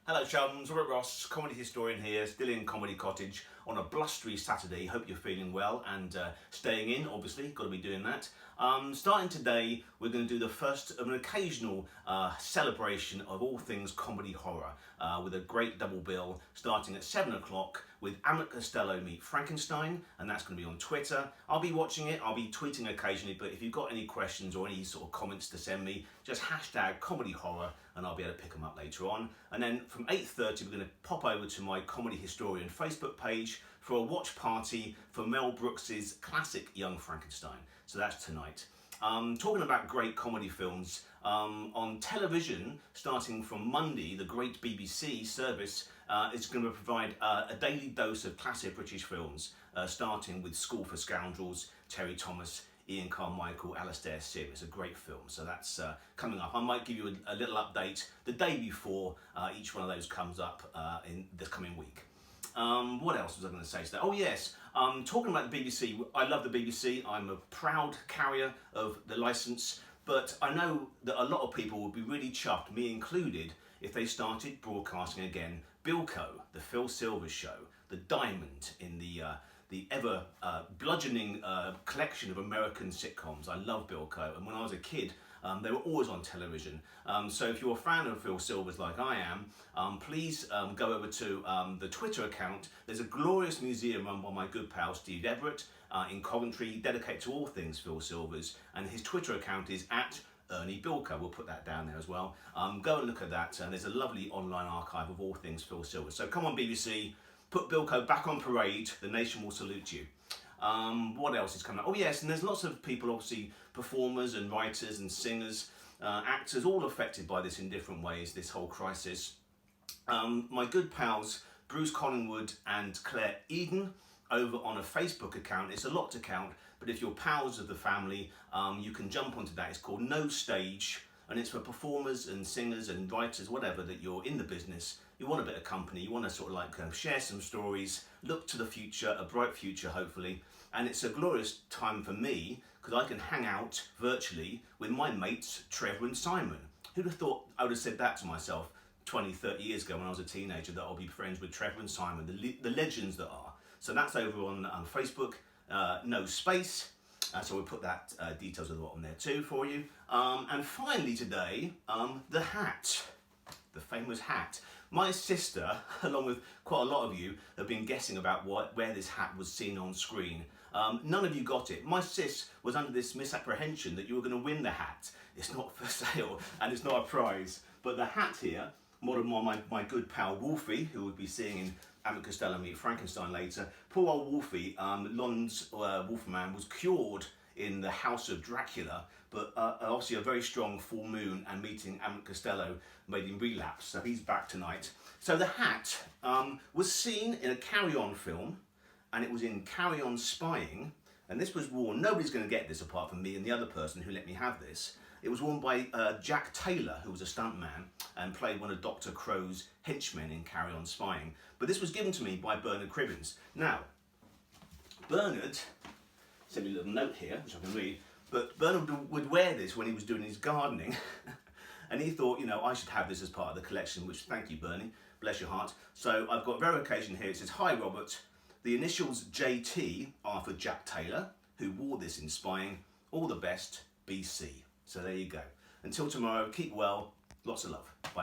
Hello chums, Robert Ross, comedy historian here, still in Comedy Cottage on a blustery Saturday. Hope you're feeling well and staying in, obviously, got to be doing that. Starting today, we're going to do the first of an occasional celebration of all things comedy horror with a great double bill starting at 7 o'clock with Abbott, Costello meet Frankenstein, and that's going to be on Twitter. I'll be watching it, I'll be tweeting occasionally, but if you've got any questions or any sort of comments to send me, just hashtag comedy horror and I'll be able to pick them up later on. And then from 8:30 we're going to pop over to my Comedy Historian Facebook page for a watch party for Mel Brooks's classic Young Frankenstein. So that's tonight. Talking about great comedy films, on television, starting from Monday, the great BBC service is going to provide a daily dose of classic British films, starting with School for Scoundrels, Terry Thomas, Ian Carmichael, Alastair Sim. It's a great film, so that's coming up. I might give you a little update the day before each one of those comes up in this coming week. What else was I going to say today? Oh yes, talking about the BBC, I love the BBC. I'm a proud carrier of the licence, but I know that a lot of people would be really chuffed, me included, if they started broadcasting again Bilko, the Phil Silvers show, the diamond in the ever bludgeoning collection of American sitcoms. I love Bilko, and when I was a kid, they were always on television. So if you're a fan of Phil Silvers like I am, please go over to the Twitter account. There's a glorious museum run by my good pal Steve Everett in Coventry, dedicated to all things Phil Silvers, and his Twitter account is at Ernest Bilko. We'll put that down there as well. Go and look at that, and there's a lovely online archive of all things Phil Silvers. So come on BBC, put Bilko back on parade, the nation will salute you. What else is coming up? Oh yes, and there's lots of people, obviously performers and writers and singers, actors, all affected by this in different ways, this whole crisis. My good pals Bruce Collingwood and Claire Eden over on a Facebook account. It's a lot to count, but if you're pals of the family, you can jump onto that. It's called No Stage, and it's for performers and singers and writers, whatever, that you're in the business, you want a bit of company, you want to sort of like share some stories, look to the future, a bright future hopefully, and it's a glorious time for me because I can hang out virtually with my mates Trevor and Simon. Who'd have thought I would have said that to myself 20, 30 years ago when I was a teenager, that I'll be friends with Trevor and Simon, the legends that are. So that's over on Facebook, no space. So we'll put that details at the bottom there too for you. And finally today, the hat, the famous hat. My sister, along with quite a lot of you, have been guessing about where this hat was seen on screen. None of you got it. My sis was under this misapprehension that you were going to win the hat. It's not for sale and it's not a prize. But the hat here, modelled by my good pal Wolfie, who we'll be seeing in Abbott, Costello meet Frankenstein later. Poor old Wolfie, London's Wolfman, was cured in the House of Dracula, but obviously a very strong full moon and meeting Abbott Costello made him relapse, so he's back tonight. So the hat was seen in a Carry On film, and it was in Carry On Spying, and this was worn, nobody's going to get this apart from me and the other person who let me have this. It was worn by Jack Taylor, who was a stuntman and played one of Dr. Crow's henchmen in Carry On Spying. But this was given to me by Bernard Cribbins. Now, Bernard sent me a little note here, which I can read, but Bernard would wear this when he was doing his gardening. And he thought, you know, I should have this as part of the collection, which, thank you, Bernie, bless your heart. So I've got verification here. It says, "Hi, Robert. The initials JT are for Jack Taylor, who wore this in Spying. All the best, BC." So there you go. Until tomorrow, keep well. Lots of love. Bye.